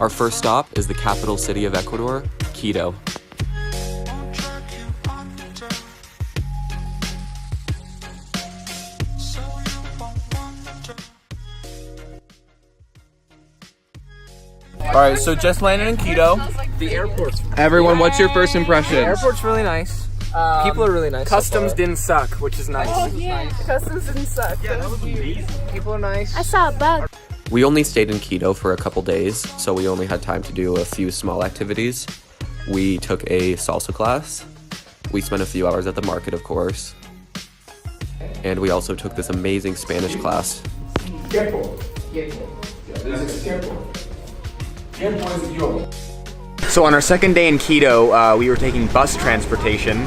Our first stop is the capital city of Ecuador, Quito. Alright, so just landed in Quito. The airport's Everyone, what's your first impression? The airport's really nice. People are really nice. Customs didn't suck, which is nice. Oh, yeah. Customs didn't suck. Yeah, that was amazing. People are nice. I saw a bug. We only stayed in Quito for a couple days, so we only had time to do a few small activities. We took a salsa class. We spent a few hours at the market, of course. And we also took this amazing Spanish class. So on our second day in Quito, we were taking bus transportation.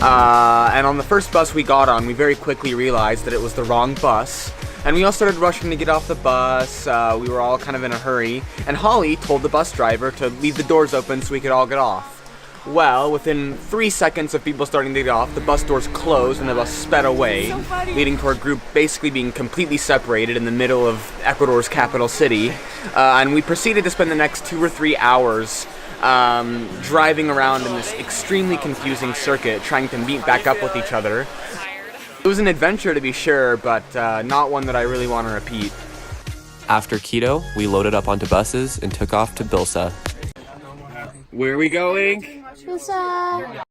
And on the first bus we got on, we very quickly realized that it was the wrong bus. And we all started rushing to get off the bus. We were all kind of in a hurry. And Holly told the bus driver to leave the doors open so we could all get off. Well, within 3 seconds of people starting to get off, the bus doors closed and the bus sped away, leading to our group basically being completely separated in the middle of Ecuador's capital city. And we proceeded to spend the next 2 or 3 hours driving around in this extremely confusing circuit, trying to meet back up with each other. It was an adventure to be sure, but not one that I really want to repeat. After Quito, we loaded up onto buses and took off to Bilsa. Where are we going? Bilsa.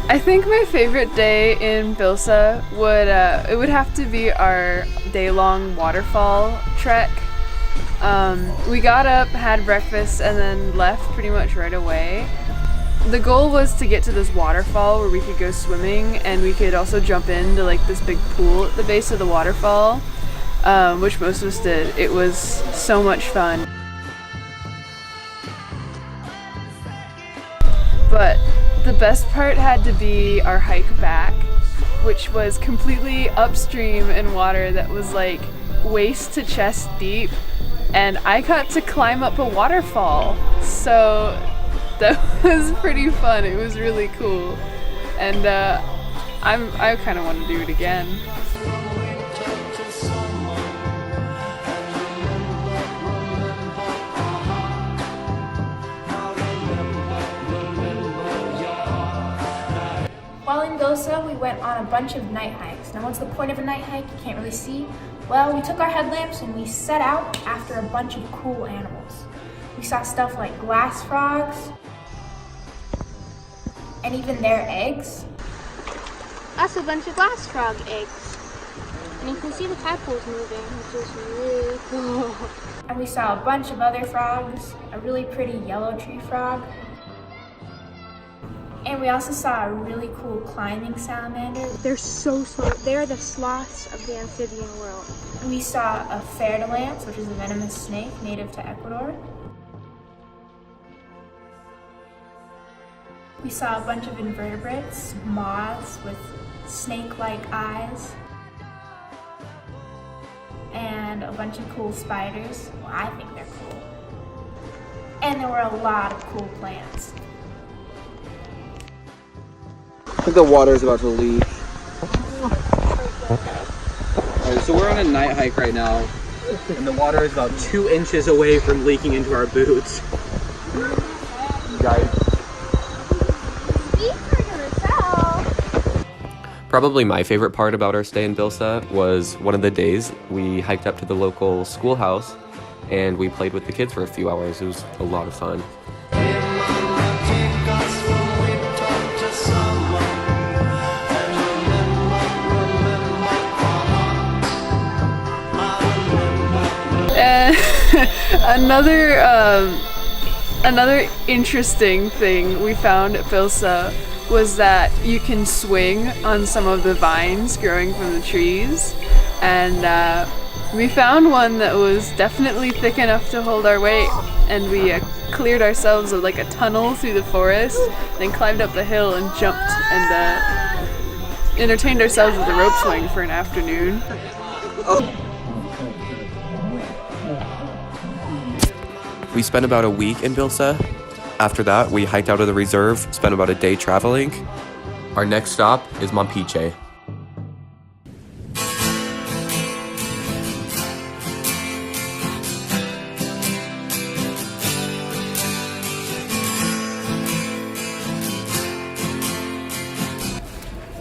I think my favorite day in Bilsa would have to be our day-long waterfall trek. We got up, had breakfast, and then left pretty much right away. The goal was to get to this waterfall where we could go swimming, and we could also jump into like this big pool at the base of the waterfall, which most of us did. It was so much fun. But the best part had to be our hike back, which was completely upstream in water that was like waist to chest deep, and I got to climb up a waterfall, so that was pretty fun. It was really cool, and I kind of want to do it again. While in Bilsa, we went on a bunch of night hikes. Now, what's the point of a night hike? You can't really see. Well, we took our headlamps and we set out after a bunch of cool animals. We saw stuff like glass frogs and even their eggs. That's a bunch of glass frog eggs. And you can see the tadpoles moving, which is really cool. And we saw a bunch of other frogs, a really pretty yellow tree frog. And we also saw a really cool climbing salamander. They're so slow. They're the sloths of the amphibian world. We saw a fer-de-lance, which is a venomous snake native to Ecuador. We saw a bunch of invertebrates, moths with snake-like eyes, and a bunch of cool spiders. Well, I think they're cool. And there were a lot of cool plants. I think the water is about to leak. Alright, so we're on a night hike right now, and the water is about 2 inches away from leaking into our boots. Guys. Probably my favorite part about our stay in Bilsa was one of the days we hiked up to the local schoolhouse and we played with the kids for a few hours. It was a lot of fun. Another interesting thing we found at Bilsa was that you can swing on some of the vines growing from the trees, and we found one that was definitely thick enough to hold our weight, and we cleared ourselves of like a tunnel through the forest, then climbed up the hill and jumped and entertained ourselves with a rope swing for an afternoon. We spent about a week in Bilsa. After that, we hiked out of the reserve, spent about a day traveling. Our next stop is Mompiche.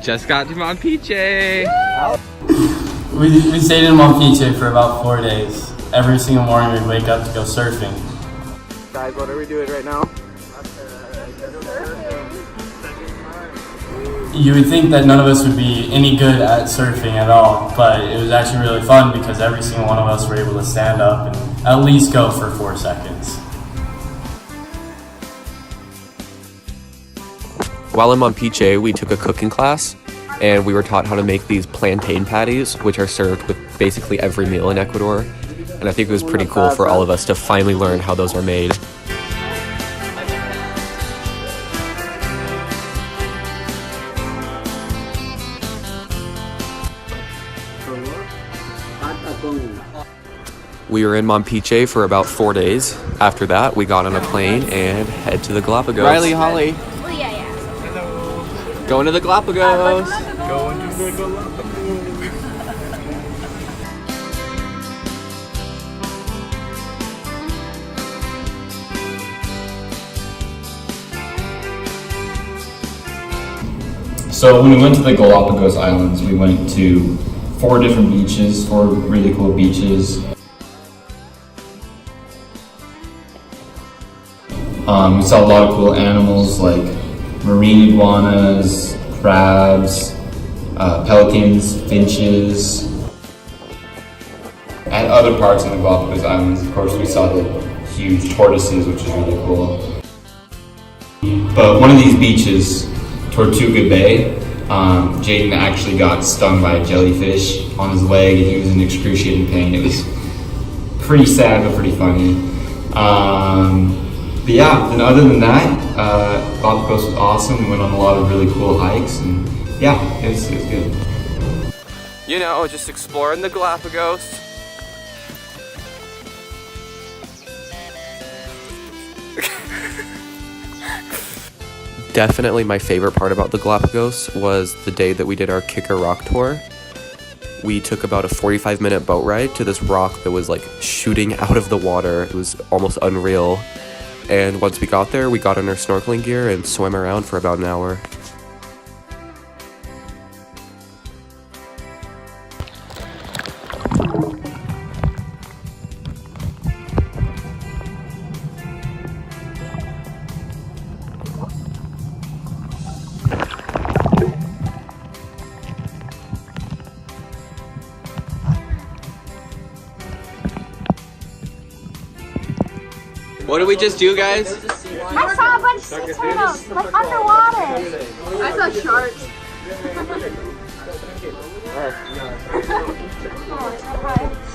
Just got to Mompiche. We stayed in Mompiche for about 4 days. Every single morning we'd wake up to go surfing. Guys, what are we doing right now? You would think that none of us would be any good at surfing at all, but it was actually really fun because every single one of us were able to stand up and at least go for 4 seconds. While in Mompiche, we took a cooking class, and we were taught how to make these plantain patties, which are served with basically every meal in Ecuador. And I think it was pretty cool for all of us to finally learn how those are made. We were in Mompiche for about 4 days. After that, we got on a plane and head to the Galapagos. Riley, Holly. Oh, yeah. Hello. Going to the Galapagos. Going to the Galapagos. So when we went to the Galapagos Islands, we went to 4 different beaches, 4 really cool beaches. We saw a lot of cool animals like marine iguanas, crabs, pelicans, finches. At other parts of the Galapagos Islands, of course, we saw the huge tortoises, which is really cool. But one of these beaches, Tortuga Bay, Jaden actually got stung by a jellyfish on his leg and he was in excruciating pain. It was pretty sad but pretty funny. But yeah, and other than that, Galapagos was awesome. We went on a lot of really cool hikes and yeah, it was good. You know, just exploring the Galapagos. Definitely my favorite part about the Galapagos was the day that we did our Kicker Rock tour. We took about a 45-minute boat ride to this rock that was like shooting out of the water. It was almost unreal. And once we got there, we got on our snorkeling gear and swam around for about an hour. What did we just do, guys? I saw a bunch of sea turtles, like underwater. I saw sharks. Oh, it's so high.